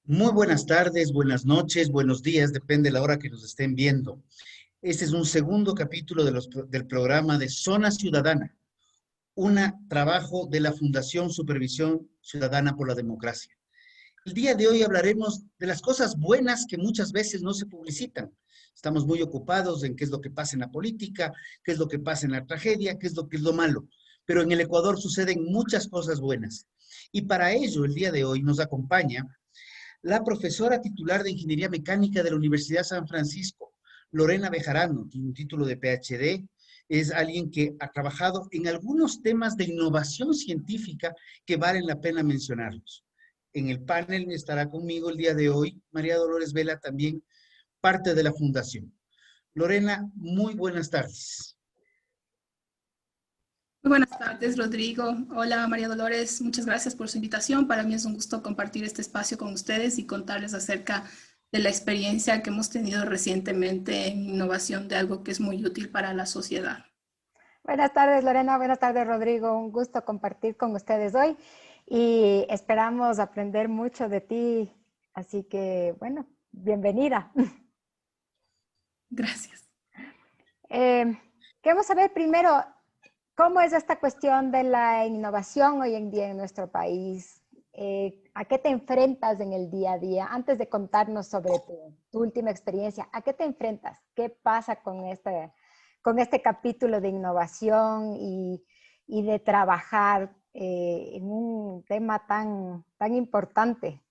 Muy buenas tardes, buenas noches, buenos días, depende de la hora que nos estén viendo. Este es un segundo capítulo del programa de Zona Ciudadana, un trabajo de la Fundación Supervisión Ciudadana por la Democracia. El día de hoy hablaremos de las cosas buenas que muchas veces no se publicitan. Estamos muy ocupados en qué es lo que pasa en la política, qué es lo que pasa en la tragedia, qué es lo malo. Pero en el Ecuador suceden muchas cosas buenas. Y para ello, el día de hoy nos acompaña la profesora titular de Ingeniería Mecánica de la Universidad San Francisco, Lorena Bejarano, tiene un título de PhD, es alguien que ha trabajado en algunos temas de innovación científica que valen la pena mencionarlos. En el panel estará conmigo el día de hoy María Dolores Vela, también parte de la fundación. Lorena, muy buenas tardes. Muy buenas tardes, Rodrigo. Hola, María Dolores. Muchas gracias por su invitación. Para mí es un gusto compartir este espacio con ustedes y contarles acerca de la experiencia que hemos tenido recientemente en innovación de algo que es muy útil para la sociedad. Buenas tardes, Lorena. Buenas tardes, Rodrigo. Un gusto compartir con ustedes hoy y esperamos aprender mucho de ti. Así que, bueno, bienvenida. Gracias. Queremos saber primero, ¿cómo es esta cuestión de la innovación hoy en día en nuestro país? ¿A qué te enfrentas en el día a día? Antes de contarnos sobre tu última experiencia, ¿a qué te enfrentas? ¿Qué pasa con este capítulo de innovación y de trabajar en un tema tan importante?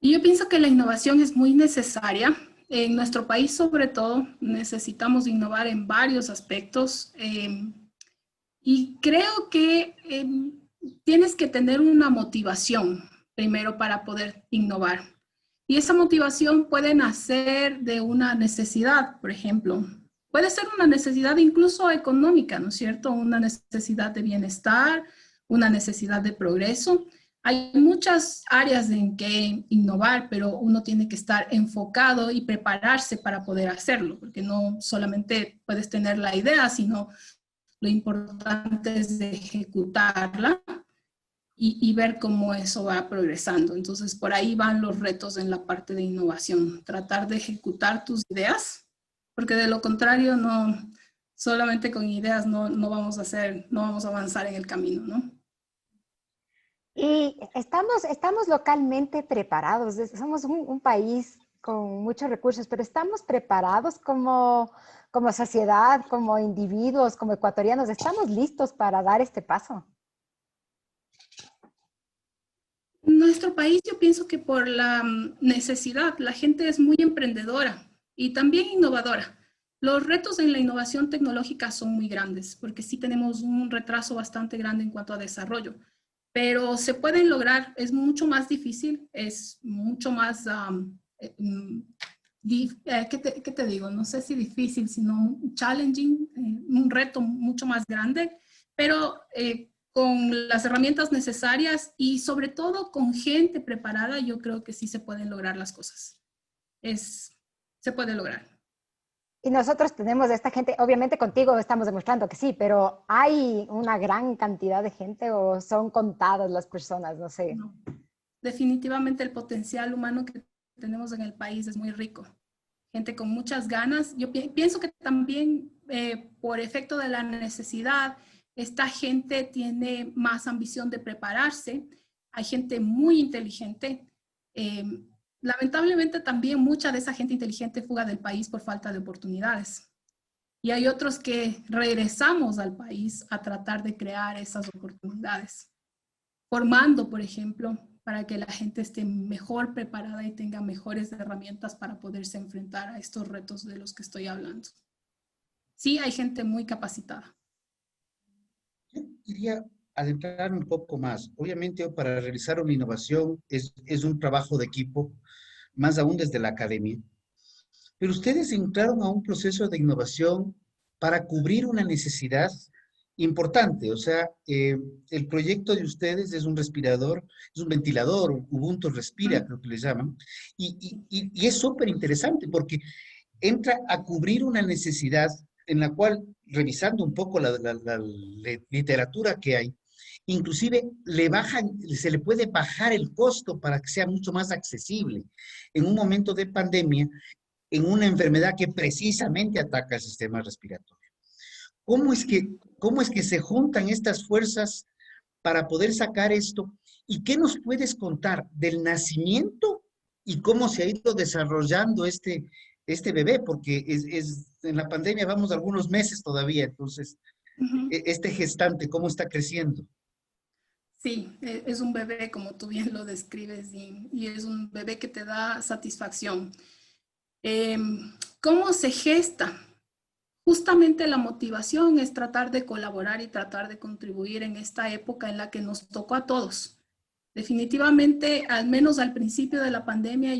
Y yo pienso que la innovación es muy necesaria. En nuestro país, sobre todo, necesitamos innovar en varios aspectos. Y creo que tienes que tener una motivación primero para poder innovar. Y esa motivación puede nacer de una necesidad, por ejemplo. Puede ser una necesidad incluso económica, ¿no es cierto? Una necesidad de bienestar, una necesidad de progreso. Hay muchas áreas en que innovar, pero uno tiene que estar enfocado y prepararse para poder hacerlo, porque no solamente puedes tener la idea, sino lo importante es de ejecutarla y ver cómo eso va progresando. Entonces, por ahí van los retos en la parte de innovación. Tratar de ejecutar tus ideas, porque de lo contrario, no, solamente con ideas no vamos a avanzar en el camino, ¿no? Y estamos localmente preparados. Somos un país con muchos recursos, pero ¿estamos preparados como sociedad, como individuos, como ecuatorianos? ¿Estamos listos para dar este paso? En nuestro país yo pienso que por la necesidad, la gente es muy emprendedora y también innovadora. Los retos en la innovación tecnológica son muy grandes porque sí tenemos un retraso bastante grande en cuanto a desarrollo, pero se pueden lograr. Es mucho más difícil, es mucho más, ¿qué te digo? No sé si difícil, sino challenging, un reto mucho más grande, pero con las herramientas necesarias y sobre todo con gente preparada, yo creo que sí se pueden lograr las cosas. Se puede lograr. Y nosotros tenemos esta gente, obviamente contigo estamos demostrando que sí, pero ¿hay una gran cantidad de gente o son contadas las personas? No sé. No. Definitivamente el potencial humano que tenemos en el país es muy rico. Gente con muchas ganas. Yo pienso que también por efecto de la necesidad, esta gente tiene más ambición de prepararse. Hay gente muy inteligente. Lamentablemente también mucha de esa gente inteligente fuga del país por falta de oportunidades. Y hay otros que regresamos al país a tratar de crear esas oportunidades. Formando, por ejemplo, para que la gente esté mejor preparada y tenga mejores herramientas para poderse enfrentar a estos retos de los que estoy hablando. Sí, hay gente muy capacitada. Yo quería adentrar un poco más. Obviamente, para realizar una innovación es un trabajo de equipo, más aún desde la academia. Pero ustedes entraron a un proceso de innovación para cubrir una necesidad importante. O sea, el proyecto de ustedes es un respirador, es un ventilador, Ubuntu Respira, creo que le llaman, y es súper interesante porque entra a cubrir una necesidad en la cual, revisando un poco la literatura que hay, Inclusive se le puede bajar el costo para que sea mucho más accesible en un momento de pandemia, en una enfermedad que precisamente ataca el sistema respiratorio. ¿Cómo es que se juntan estas fuerzas para poder sacar esto? ¿Y qué nos puedes contar del nacimiento y cómo se ha ido desarrollando este bebé? Porque en la pandemia vamos algunos meses todavía, entonces, Ujú. este gestante, ¿cómo está creciendo? Sí, es un bebé como tú bien lo describes y es un bebé que te da satisfacción. ¿Cómo se gesta? Justamente la motivación es tratar de colaborar y tratar de contribuir en esta época en la que nos tocó a todos. Definitivamente, al menos al principio de la pandemia,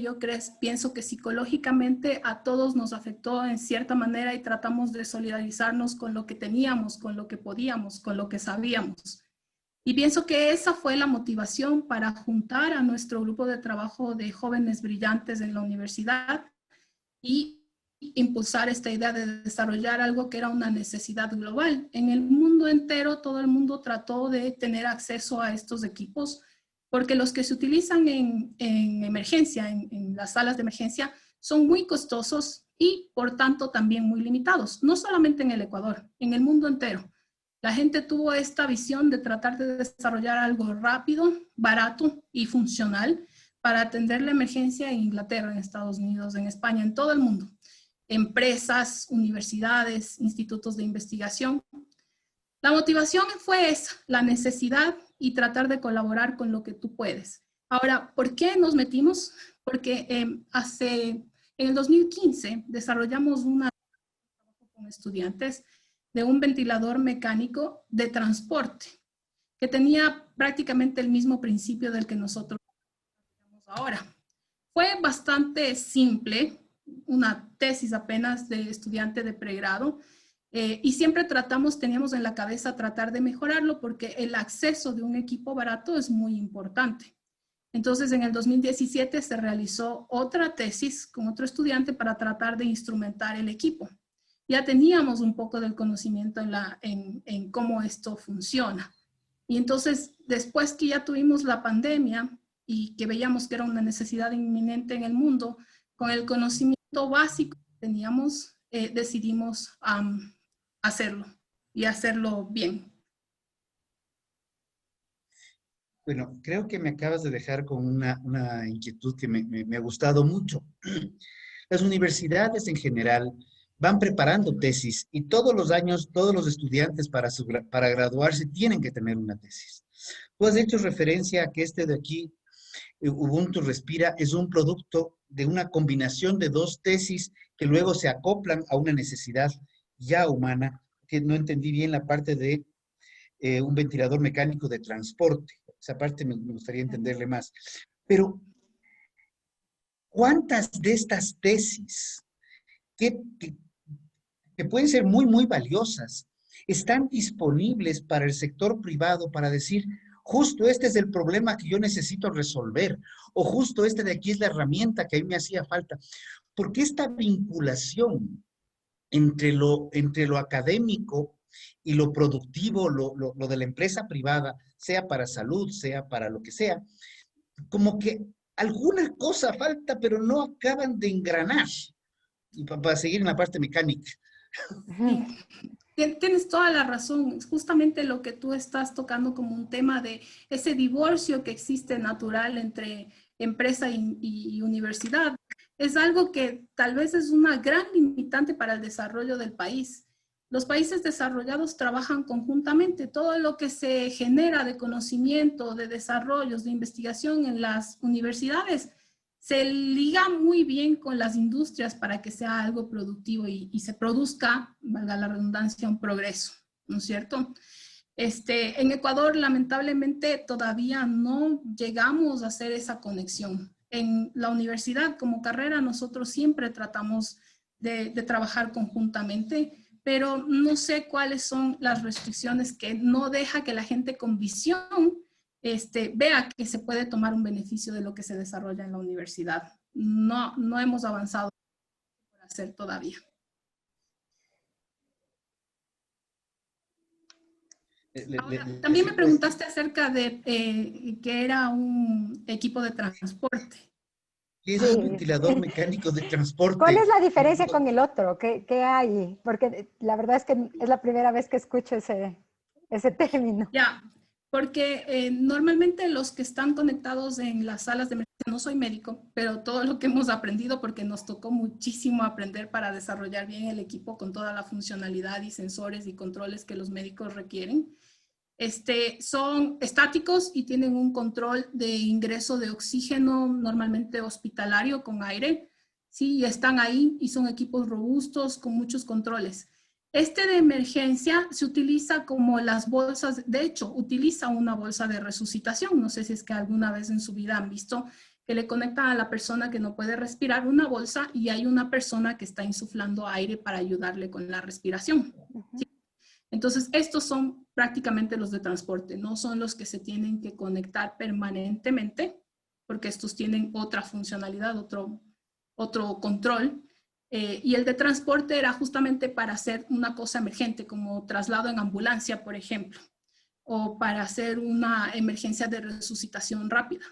pienso que psicológicamente a todos nos afectó en cierta manera y tratamos de solidarizarnos con lo que teníamos, con lo que podíamos, con lo que sabíamos. Y pienso que esa fue la motivación para juntar a nuestro grupo de trabajo de jóvenes brillantes en la universidad y impulsar esta idea de desarrollar algo que era una necesidad global. En el mundo entero, todo el mundo trató de tener acceso a estos equipos, porque los que se utilizan en emergencia, en las salas de emergencia, son muy costosos y por tanto también muy limitados, no solamente en el Ecuador, en el mundo entero. La gente tuvo esta visión de tratar de desarrollar algo rápido, barato y funcional para atender la emergencia en Inglaterra, en Estados Unidos, en España, en todo el mundo. Empresas, universidades, institutos de investigación. La motivación fue esa, la necesidad y tratar de colaborar con lo que tú puedes. Ahora, ¿por qué nos metimos? Porque en el 2015 desarrollamos una con estudiantes de un ventilador mecánico de transporte que tenía prácticamente el mismo principio del que nosotros tenemos ahora. Fue bastante simple, una tesis apenas de estudiante de pregrado, y siempre teníamos en la cabeza tratar de mejorarlo porque el acceso de un equipo barato es muy importante. Entonces, en el 2017 se realizó otra tesis con otro estudiante para tratar de instrumentar el equipo. Ya teníamos un poco del conocimiento en cómo esto funciona. Y entonces, después que ya tuvimos la pandemia y que veíamos que era una necesidad inminente en el mundo, con el conocimiento básico que teníamos, decidimos hacerlo y hacerlo bien. Bueno, creo que me acabas de dejar con una inquietud que me ha gustado mucho. Las universidades en general van preparando tesis y todos los años todos los estudiantes para graduarse tienen que tener una tesis. Tú has hecho referencia a que este de aquí, Ubuntu Respira, es un producto de una combinación de dos tesis que luego se acoplan a una necesidad ya humana, que no entendí bien la parte de un ventilador mecánico de transporte. Esa parte me gustaría entenderle más. Pero, ¿cuántas de estas tesis que, que, que pueden ser muy valiosas están disponibles para el sector privado para decir, justo este es el problema que yo necesito resolver, o justo este de aquí es la herramienta que a mí me hacía falta? Porque esta vinculación entre lo académico y lo productivo, lo de la empresa privada, sea para salud, sea para lo que sea, como que alguna cosa falta, pero no acaban de engranar. Y para seguir en la parte mecánica. Ujú. Tienes toda la razón. Es justamente lo que tú estás tocando como un tema de ese divorcio que existe natural entre empresa y universidad. Es algo que tal vez es una gran limitante para el desarrollo del país. Los países desarrollados trabajan conjuntamente. Todo lo que se genera de conocimiento, de desarrollos, de investigación en las universidades se liga muy bien con las industrias para que sea algo productivo y se produzca, valga la redundancia, un progreso, ¿no es cierto? En Ecuador, lamentablemente, todavía no llegamos a hacer esa conexión. En la universidad, como carrera, nosotros siempre tratamos de trabajar conjuntamente, pero no sé cuáles son las restricciones que no deja que la gente con visión vea que se puede tomar un beneficio de lo que se desarrolla en la universidad. No hemos avanzado por hacer todavía. Ahora, también me preguntaste acerca de qué era un equipo de transporte. ¿Qué es Sí. un ventilador mecánico de ¿Cuál es transporte? la diferencia con el otro? ¿Qué hay? Porque la verdad es que es la primera vez que escucho ese término. Ya, porque normalmente los que están conectados en las salas de emergencia, no soy médico, pero todo lo que hemos aprendido, porque nos tocó muchísimo aprender para desarrollar bien el equipo con toda la funcionalidad y sensores y controles que los médicos requieren, son estáticos y tienen un control de ingreso de oxígeno normalmente hospitalario con aire, ¿sí? Y están ahí y son equipos robustos con muchos controles. De emergencia se utiliza como las bolsas, de hecho, utiliza una bolsa de resucitación. No sé si es que alguna vez en su vida han visto que le conectan a la persona que no puede respirar una bolsa y hay una persona que está insuflando aire para ayudarle con la respiración. ¿Sí? Entonces, estos son prácticamente los de transporte, no son los que se tienen que conectar permanentemente, porque estos tienen otra funcionalidad, otro control. Y el de transporte era justamente para hacer una cosa emergente, como traslado en ambulancia, por ejemplo, o para hacer una emergencia de resucitación rápida.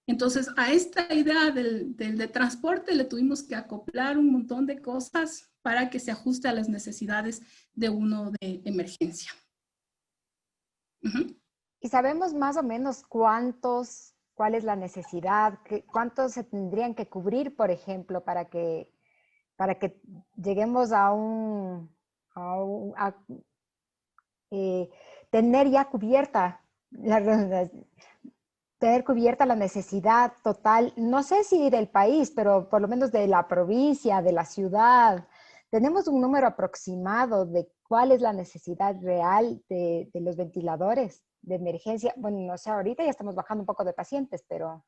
Entonces, a esta idea del de transporte le tuvimos que acoplar un montón de cosas para que se ajuste a las necesidades de uno de emergencia. ¿Y sabemos más o menos cuál es la necesidad, cuántos se tendrían que cubrir, por ejemplo, para que lleguemos a tener ya cubierta tener cubierta la necesidad total, no sé si del país, pero por lo menos de la provincia, de la ciudad? ¿Tenemos un número aproximado de cuál es la necesidad real de los ventiladores de emergencia? Bueno, no sé, ahorita ya estamos bajando un poco de pacientes, pero...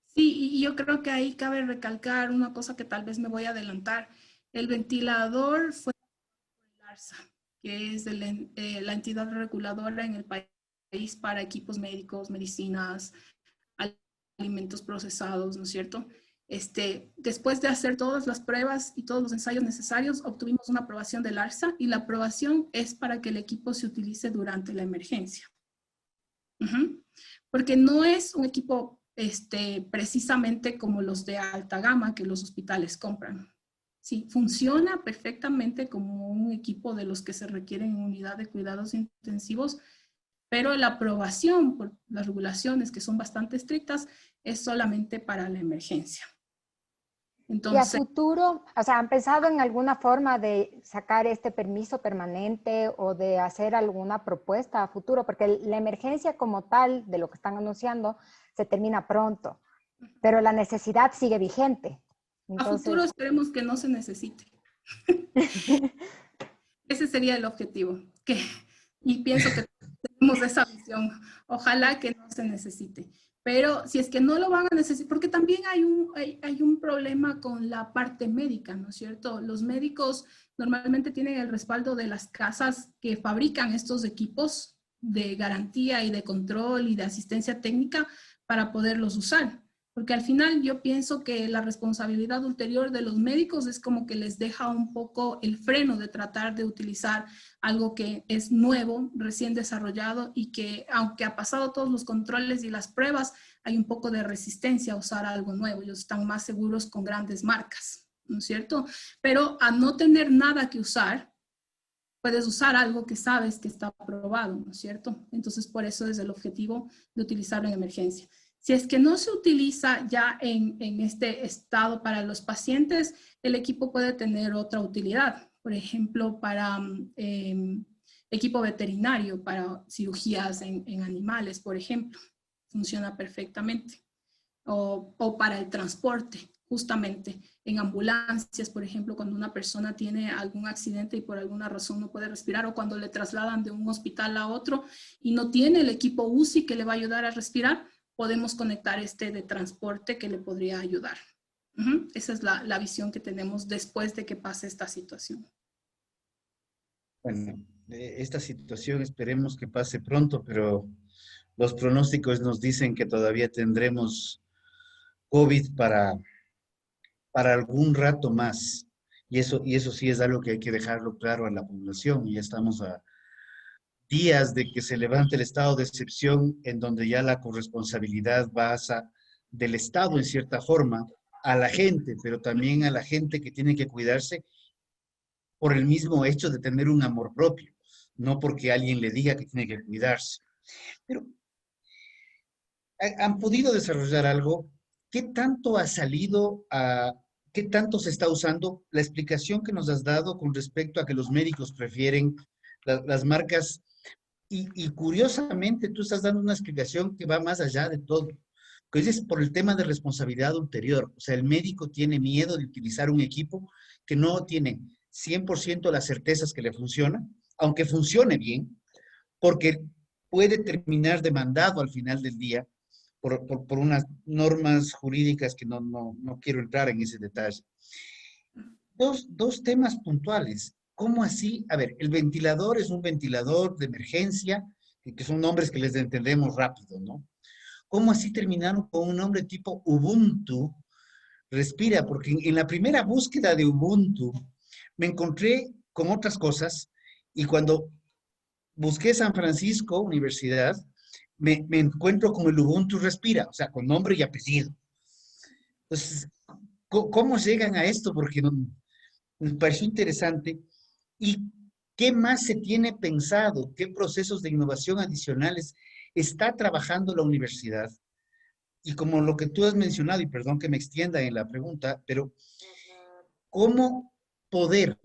Sí, y yo creo que ahí cabe recalcar una cosa que tal vez me voy a adelantar. El ventilador fue el ARSA, que es la entidad reguladora en el país para equipos médicos, medicinas, alimentos procesados, ¿no es cierto? Después de hacer todas las pruebas y todos los ensayos necesarios, obtuvimos una aprobación del ARSA y la aprobación es para que el equipo se utilice durante la emergencia. Porque no es un equipo precisamente como los de alta gama que los hospitales compran. Sí, funciona perfectamente como un equipo de los que se requieren en unidad de cuidados intensivos, pero la aprobación por las regulaciones, que son bastante estrictas, es solamente para la emergencia. Entonces, ¿y a Entonces, futuro, o sea, han pensado en alguna forma de sacar este permiso permanente o de hacer alguna propuesta a futuro? Porque la emergencia como tal, de lo que están anunciando, se termina pronto, pero la necesidad sigue vigente. Entonces, a futuro esperemos que no se necesite. Ese sería el objetivo. Y pienso que tenemos esa visión. Ojalá que no se necesite. Pero si es que no lo van a necesitar, porque también hay un problema con la parte médica, ¿no es cierto? Los médicos normalmente tienen el respaldo de las casas que fabrican estos equipos de garantía y de control y de asistencia técnica para poderlos usar. Porque al final yo pienso que la responsabilidad ulterior de los médicos es como que les deja un poco el freno de tratar de utilizar algo que es nuevo, recién desarrollado y que aunque ha pasado todos los controles y las pruebas, hay un poco de resistencia a usar algo nuevo. Ellos están más seguros con grandes marcas, ¿no es cierto? Pero a no tener nada que usar, puedes usar algo que sabes que está aprobado, ¿no es cierto? Entonces, por eso es el objetivo de utilizarlo en emergencia. Si es que no se utiliza ya en este estado para los pacientes, el equipo puede tener otra utilidad. Por ejemplo, para equipo veterinario, para cirugías en animales, por ejemplo. Funciona perfectamente. O para el transporte, justamente en ambulancias, por ejemplo, cuando una persona tiene algún accidente y por alguna razón no puede respirar, o cuando le trasladan de un hospital a otro y no tiene el equipo UCI que le va a ayudar a respirar, podemos conectar de transporte que le podría ayudar. Esa es la visión que tenemos después de que pase esta situación. Bueno, esta situación esperemos que pase pronto, pero los pronósticos nos dicen que todavía tendremos COVID para algún rato más. Y eso sí es algo que hay que dejarlo claro a la población. Y ya estamos a días de que se levante el estado de excepción, en donde ya la corresponsabilidad pasa del Estado, en cierta forma, a la gente, pero también a la gente que tiene que cuidarse por el mismo hecho de tener un amor propio, no porque alguien le diga que tiene que cuidarse. Pero, ¿han podido desarrollar algo? ¿Qué tanto ha salido a, qué tanto se está usando la explicación que nos has dado con respecto a que los médicos prefieren las marcas? Y curiosamente tú estás dando una explicación que va más allá de todo, que es por el tema de responsabilidad ulterior. O sea, el médico tiene miedo de utilizar un equipo que no tiene 100% las certezas que le funciona, aunque funcione bien, porque puede terminar demandado al final del día por unas normas jurídicas que no quiero entrar en ese detalle. Dos temas puntuales. ¿Cómo así? A ver, el ventilador es un ventilador de emergencia, que son nombres que les entendemos rápido, ¿no? ¿Cómo así terminaron con un nombre tipo Ubuntu? Respira, porque en la primera búsqueda de Ubuntu me encontré con otras cosas y cuando busqué San Francisco Universidad, me encuentro con el Ubuntu Respira, o sea, con nombre y apellido. Entonces, ¿cómo llegan a esto? Porque me pareció interesante. ¿Y qué más se tiene pensado? ¿Qué procesos de innovación adicionales está trabajando la universidad? Y como lo que tú has mencionado, y perdón que me extienda en la pregunta, pero ¿cómo poder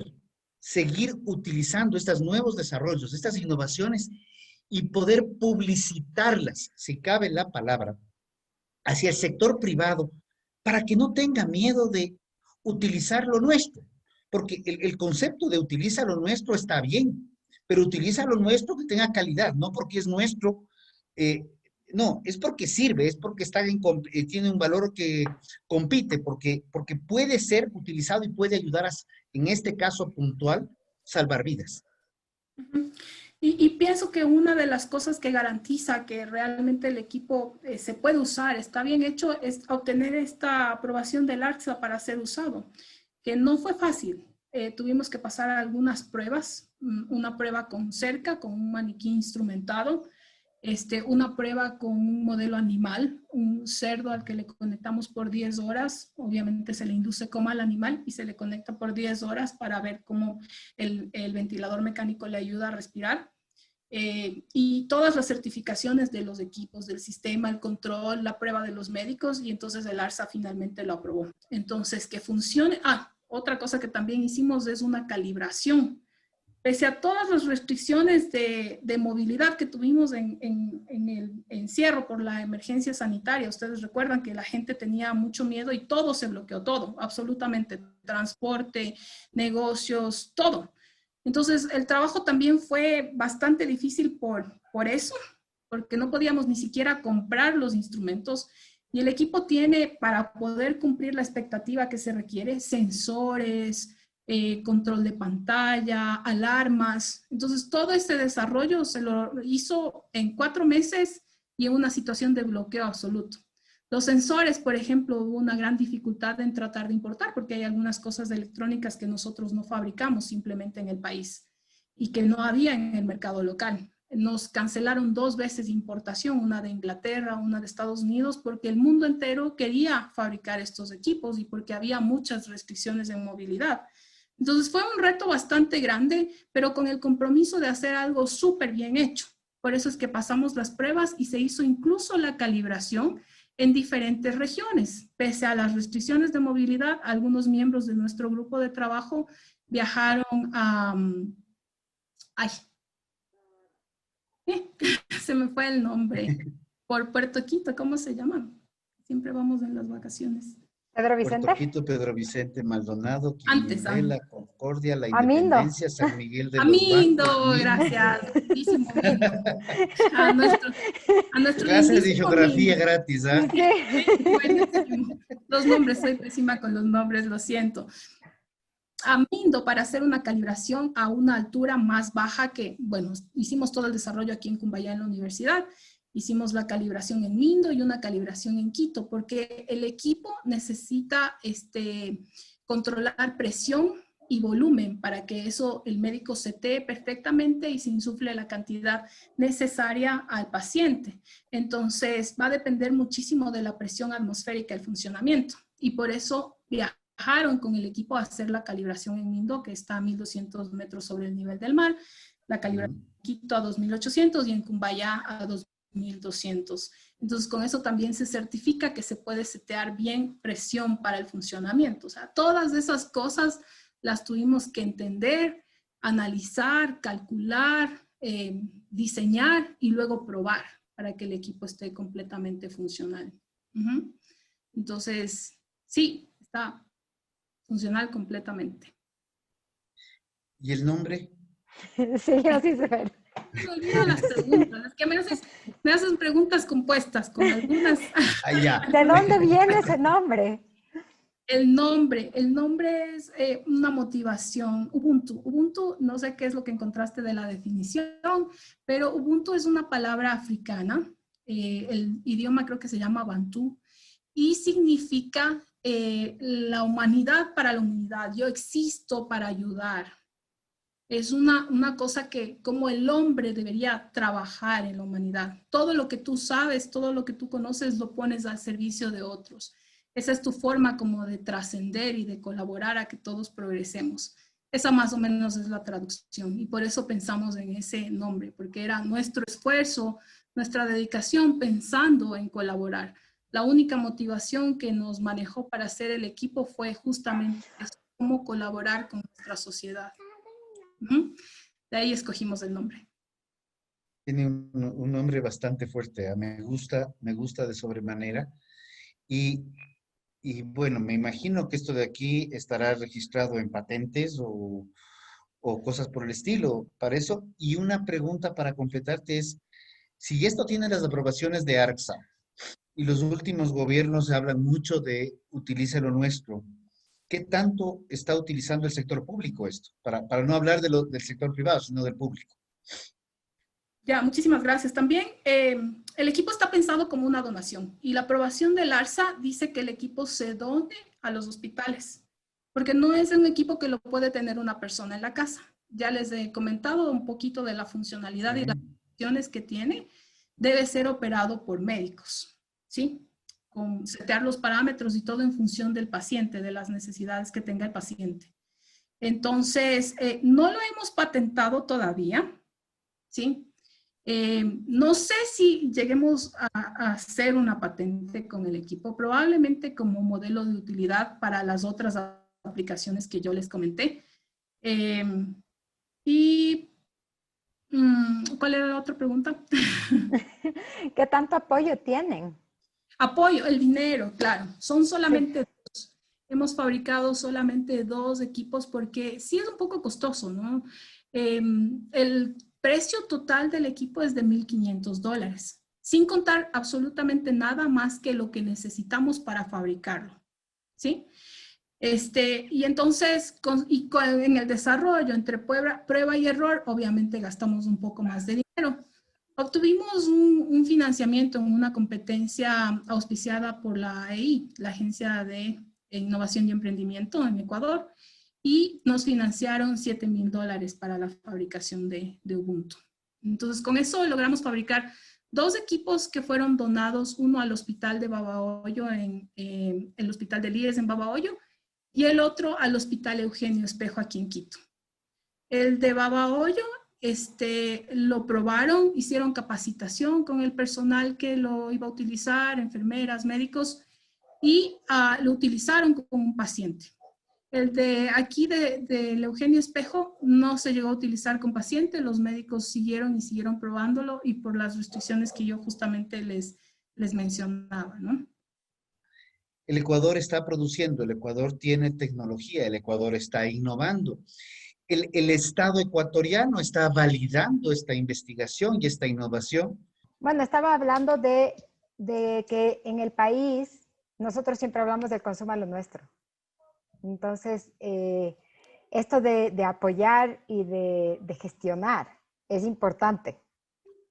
seguir utilizando estos nuevos desarrollos, estas innovaciones y poder publicitarlas, si cabe la palabra, hacia el sector privado para que no tenga miedo de utilizar lo nuestro? Porque el concepto de utiliza lo nuestro está bien, pero utiliza lo nuestro que tenga calidad, no porque es nuestro, eh, no, es porque sirve, es porque tiene un valor que compite, porque puede ser utilizado y puede ayudar a, en este caso puntual, salvar vidas. Ujú. Y pienso que una de las cosas que garantiza que realmente el equipo se puede usar, está bien hecho, es obtener esta aprobación del ARCSA para ser usado, que no fue fácil. Tuvimos que pasar algunas pruebas, una prueba con cerca, con un maniquí instrumentado, una prueba con un modelo animal, un cerdo al que le conectamos por 10 horas. Obviamente se le induce coma al animal y se le conecta por 10 horas para ver cómo el ventilador mecánico le ayuda a respirar. Y todas las certificaciones de los equipos, del sistema, el control, la prueba de los médicos, y entonces el ARCSA finalmente lo aprobó. Entonces, que funcione. Otra cosa que también hicimos es una calibración. Pese a todas las restricciones de movilidad que tuvimos en el encierro por la emergencia sanitaria, ustedes recuerdan que la gente tenía mucho miedo y todo se bloqueó, todo, absolutamente, transporte, negocios, todo. Entonces, el trabajo también fue bastante difícil por eso, porque no podíamos ni siquiera comprar los instrumentos y el equipo tiene, para poder cumplir la expectativa que se requiere, sensores, control de pantalla, alarmas. Entonces, todo este desarrollo se lo hizo en 4 meses y en una situación de bloqueo absoluto. Los sensores, por ejemplo, hubo una gran dificultad en tratar de importar porque hay algunas cosas electrónicas que nosotros no fabricamos simplemente en el país y que no había en el mercado local. Nos cancelaron 2 veces importación, una de Inglaterra, una de Estados Unidos, porque el mundo entero quería fabricar estos equipos y porque había muchas restricciones en movilidad. Entonces fue un reto bastante grande, pero con el compromiso de hacer algo súper bien hecho. Por eso es que pasamos las pruebas y se hizo incluso la calibración en diferentes regiones. Pese a las restricciones de movilidad, algunos miembros de nuestro grupo de trabajo viajaron a... se me fue el nombre. Por Puerto Quito, ¿cómo se llama? Siempre vamos en las vacaciones. Pedro Vicente. Puerto Quito, Pedro Vicente, Maldonado, Quiriguela, Concordia, La Amindo. Independencia, San Miguel de los Amindo, Bancos. gracias. A nuestro Clases de lindísimo geografía Mindo. gratis, ¿ah? Buenísimo. Los nombres, soy pésima con los nombres, lo siento. Amindo, para hacer una calibración a una altura más baja que, bueno, hicimos todo el desarrollo aquí en Cumbayá en la universidad. Hicimos la calibración en Mindo y una calibración en Quito, porque el equipo necesita controlar presión y volumen para que eso el médico setee perfectamente y se insufle la cantidad necesaria al paciente. Entonces va a depender muchísimo de la presión atmosférica del funcionamiento y por eso viajaron con el equipo a hacer la calibración en Mindo, que está a 1200 metros sobre el nivel del mar, la calibración en Quito a 2800 y en Cumbayá a 2200. Entonces, con eso también se certifica que se puede setear bien presión para el funcionamiento. O sea, todas esas cosas las tuvimos que entender, analizar, calcular, diseñar y luego probar para que el equipo esté completamente funcional. Entonces, sí, está funcional completamente. ¿Y el nombre? Sí, así se ve. Me olvido las preguntas, es que me hacen preguntas compuestas con algunas. Ya. ¿De dónde viene ese nombre? El nombre es una motivación. Ubuntu. Ubuntu, no sé qué es lo que encontraste de la definición, pero Ubuntu es una palabra africana. El idioma creo que se llama Bantú y significa la humanidad para la humanidad. Yo existo para ayudar. Es una cosa que como el hombre debería trabajar en la humanidad. Todo lo que tú sabes, todo lo que tú conoces, lo pones al servicio de otros. Esa es tu forma como de trascender y de colaborar a que todos progresemos. Esa más o menos es la traducción y por eso pensamos en ese nombre, porque era nuestro esfuerzo, nuestra dedicación pensando en colaborar. La única motivación que nos manejó para hacer el equipo fue justamente eso, cómo colaborar con nuestra sociedad. De ahí escogimos el nombre. Tiene un nombre bastante fuerte. Me gusta de sobremanera. Y, y bueno, me imagino que esto de aquí estará registrado en patentes o cosas por el estilo para eso. Y una pregunta para completarte es, si esto tiene las aprobaciones de ARCSA y los últimos gobiernos hablan mucho de utilice lo nuestro, ¿qué tanto está utilizando el sector público esto? Para no hablar del sector privado, sino del público. Ya, muchísimas gracias. También el equipo está pensado como una donación y la aprobación del ARSA dice que el equipo se done a los hospitales, porque no es un equipo que lo puede tener una persona en la casa. Ya les he comentado un poquito de la funcionalidad y las funciones que tiene. Debe ser operado por médicos, ¿sí? Con setear los parámetros y todo en función del paciente, de las necesidades que tenga el paciente. Entonces, no lo hemos patentado todavía, ¿sí? No sé si lleguemos a hacer una patente con el equipo, probablemente como modelo de utilidad para las otras aplicaciones que yo les comenté. ¿Cuál era la otra pregunta? ¿Qué tanto apoyo tienen? Apoyo, el dinero, claro. Son solamente dos. Hemos fabricado solamente 2 equipos porque sí es un poco costoso, ¿no? El precio total del equipo es de $1,500, sin contar absolutamente nada más que lo que necesitamos para fabricarlo, ¿sí? Y entonces, en el desarrollo, entre prueba y error, obviamente gastamos un poco más de dinero. Obtuvimos un financiamiento en una competencia auspiciada por la AEI, la Agencia de Innovación y Emprendimiento en Ecuador, y nos financiaron $7,000 para la fabricación de Ubuntu. Entonces, con eso logramos fabricar 2 equipos que fueron donados, uno al Hospital de Babahoyo, el Hospital de Líderes en Babahoyo, y el otro al Hospital Eugenio Espejo aquí en Quito. El de Babahoyo, lo probaron, hicieron capacitación con el personal que lo iba a utilizar, enfermeras, médicos, y lo utilizaron con un paciente. El de aquí del Eugenio Espejo no se llegó a utilizar con paciente, los médicos siguieron probándolo y por las restricciones que yo justamente les mencionaba, ¿no? El Ecuador está produciendo, el Ecuador tiene tecnología, el Ecuador está innovando. El Estado ecuatoriano está validando esta investigación y esta innovación. Bueno, estaba hablando de que en el país nosotros siempre hablamos del consumo a lo nuestro. Entonces, esto de apoyar y de gestionar es importante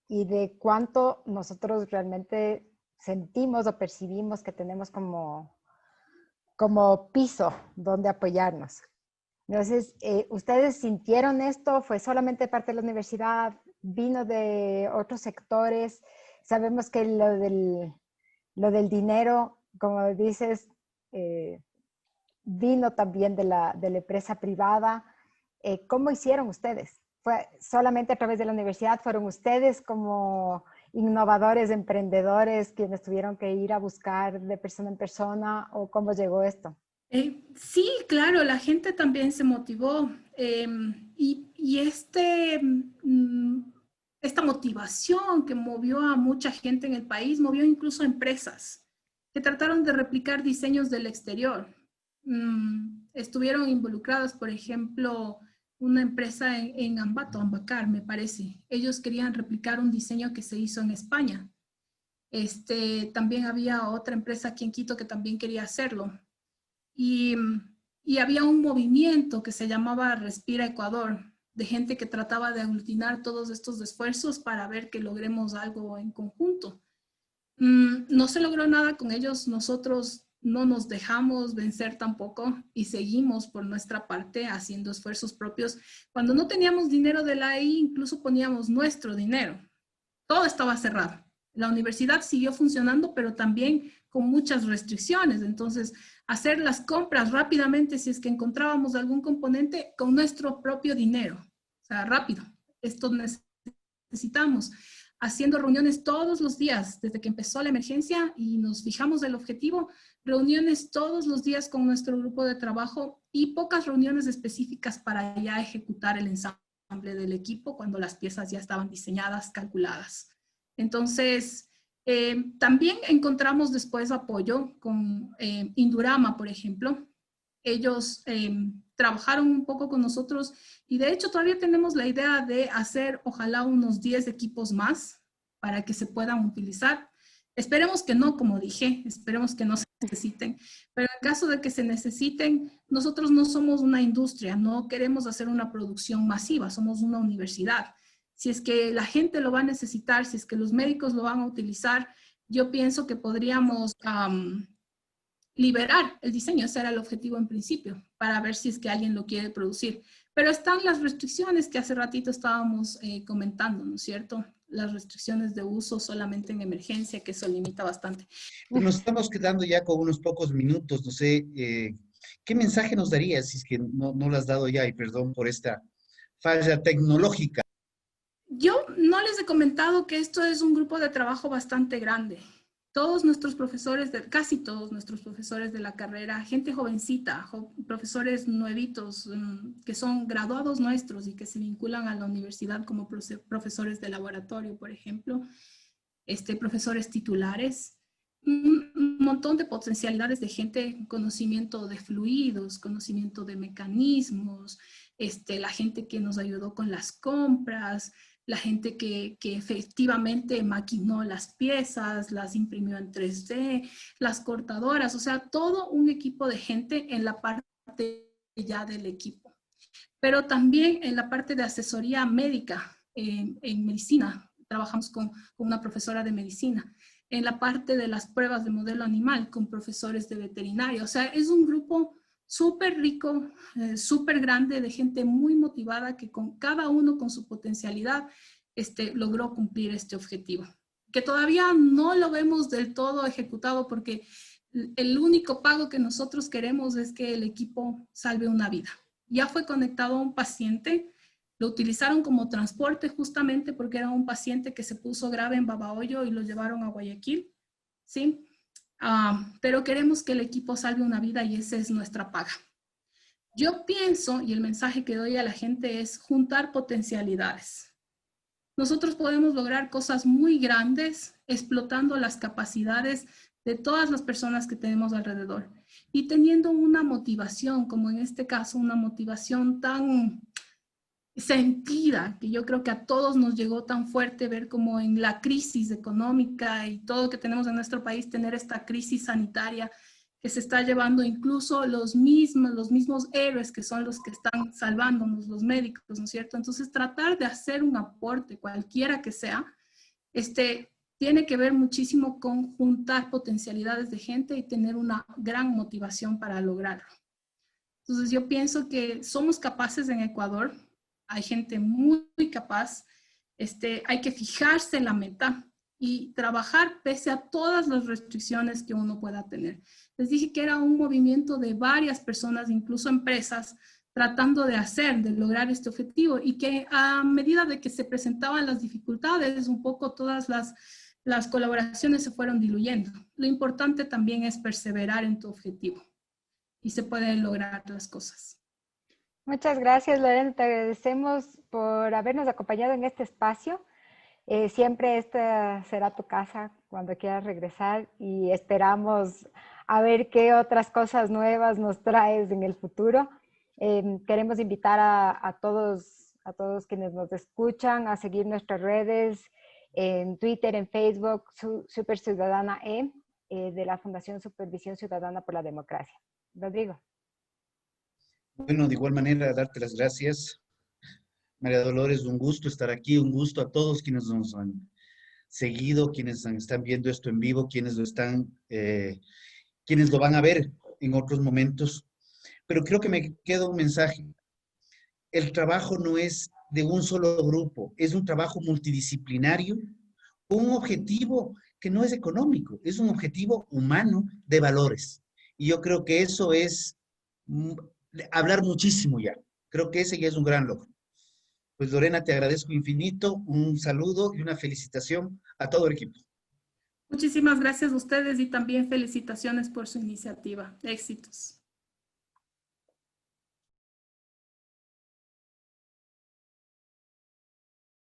y de cuánto nosotros realmente sentimos o percibimos que tenemos como piso donde apoyarnos. Entonces, ¿ustedes sintieron esto? ¿Fue solamente parte de la universidad? ¿Vino de otros sectores? Sabemos que lo del dinero, como dices, vino también de la empresa privada. ¿Cómo hicieron ustedes? ¿Fue solamente a través de la universidad? ¿Fueron ustedes como innovadores, emprendedores, quienes tuvieron que ir a buscar de persona en persona? ¿O cómo llegó esto? Sí, claro, la gente también se motivó y esta motivación que movió a mucha gente en el país, movió incluso a empresas que trataron de replicar diseños del exterior. Estuvieron involucradas, por ejemplo, una empresa en Ambato, Ambacar, me parece. Ellos querían replicar un diseño que se hizo en España. También había otra empresa aquí en Quito que también quería hacerlo. Y, y había un movimiento que se llamaba Respira Ecuador, de gente que trataba de aglutinar todos estos esfuerzos para ver que logremos algo en conjunto. No se logró nada con ellos, nosotros no nos dejamos vencer tampoco y seguimos por nuestra parte haciendo esfuerzos propios. Cuando no teníamos dinero de la AI, incluso poníamos nuestro dinero. Todo estaba cerrado. La universidad siguió funcionando, pero también con muchas restricciones. Entonces, hacer las compras rápidamente si es que encontrábamos algún componente con nuestro propio dinero. O sea, rápido. Esto necesitamos. Haciendo reuniones todos los días, desde que empezó la emergencia y nos fijamos el objetivo, reuniones todos los días con nuestro grupo de trabajo y pocas reuniones específicas para ya ejecutar el ensamble del equipo cuando las piezas ya estaban diseñadas, calculadas. Entonces, también encontramos después apoyo con Indurama, por ejemplo. Ellos trabajaron un poco con nosotros y de hecho todavía tenemos la idea de hacer ojalá unos 10 equipos más para que se puedan utilizar. Esperemos que no, como dije, esperemos que no se necesiten, pero en caso de que se necesiten, nosotros no somos una industria, no queremos hacer una producción masiva, somos una universidad. Si es que la gente lo va a necesitar, si es que los médicos lo van a utilizar, yo pienso que podríamos liberar el diseño, ese era el objetivo en principio, para ver si es que alguien lo quiere producir. Pero están las restricciones que hace ratito estábamos comentando, ¿no es cierto? Las restricciones de uso solamente en emergencia, que eso limita bastante. Pues nos estamos quedando ya con unos pocos minutos, no sé, ¿qué mensaje nos darías si es que no lo has dado ya? Y perdón por esta falla tecnológica. Yo no les he comentado que esto es un grupo de trabajo bastante grande. Todos nuestros profesores, casi todos nuestros profesores de la carrera, gente jovencita, profesores nuevitos que son graduados nuestros y que se vinculan a la universidad como profesores de laboratorio, por ejemplo, profesores titulares, un montón de potencialidades de gente, conocimiento de fluidos, conocimiento de mecanismos, la gente que nos ayudó con las compras, la gente que efectivamente maquinó las piezas, las imprimió en 3D, las cortadoras, o sea, todo un equipo de gente en la parte ya del equipo. Pero también en la parte de asesoría médica, en medicina, trabajamos con una profesora de medicina. En la parte de las pruebas de modelo animal, con profesores de veterinaria. O sea, es un grupo súper rico, súper grande, de gente muy motivada que con cada uno con su potencialidad logró cumplir este objetivo. Que todavía no lo vemos del todo ejecutado porque el único pago que nosotros queremos es que el equipo salve una vida. Ya fue conectado a un paciente, lo utilizaron como transporte justamente porque era un paciente que se puso grave en Babahoyo y lo llevaron a Guayaquil, ¿sí? Pero queremos que el equipo salve una vida y esa es nuestra paga. Yo pienso, y el mensaje que doy a la gente es juntar potencialidades. Nosotros podemos lograr cosas muy grandes explotando las capacidades de todas las personas que tenemos alrededor y teniendo una motivación, como en este caso, una motivación tan sentida, que yo creo que a todos nos llegó tan fuerte ver como en la crisis económica y todo lo que tenemos en nuestro país, tener esta crisis sanitaria que se está llevando incluso los mismos héroes que son los que están salvándonos, los médicos, ¿no es cierto? Entonces tratar de hacer un aporte, cualquiera que sea, tiene que ver muchísimo con juntar potencialidades de gente y tener una gran motivación para lograrlo. Entonces yo pienso que somos capaces en Ecuador, hay gente muy, muy capaz, hay que fijarse en la meta y trabajar pese a todas las restricciones que uno pueda tener. Les dije que era un movimiento de varias personas, incluso empresas, tratando de lograr este objetivo y que a medida de que se presentaban las dificultades, un poco todas las colaboraciones se fueron diluyendo. Lo importante también es perseverar en tu objetivo y se pueden lograr las cosas. Muchas gracias, Lorena. Te agradecemos por habernos acompañado en este espacio. Siempre esta será tu casa cuando quieras regresar y esperamos a ver qué otras cosas nuevas nos traes en el futuro. Queremos invitar a todos quienes nos escuchan a seguir nuestras redes en Twitter, en Facebook, Super Ciudadana de la Fundación Supervisión Ciudadana por la Democracia. Rodrigo. Bueno, de igual manera, darte las gracias. María Dolores, un gusto estar aquí, un gusto a todos quienes nos han seguido, quienes están viendo esto en vivo, quienes lo van a ver en otros momentos. Pero creo que me queda un mensaje. El trabajo no es de un solo grupo, es un trabajo multidisciplinario, un objetivo que no es económico, es un objetivo humano de valores. Y yo creo que eso es hablar muchísimo ya. Creo que ese ya es un gran logro. Pues Lorena, te agradezco infinito, un saludo y una felicitación a todo el equipo. Muchísimas gracias a ustedes y también felicitaciones por su iniciativa. Éxitos.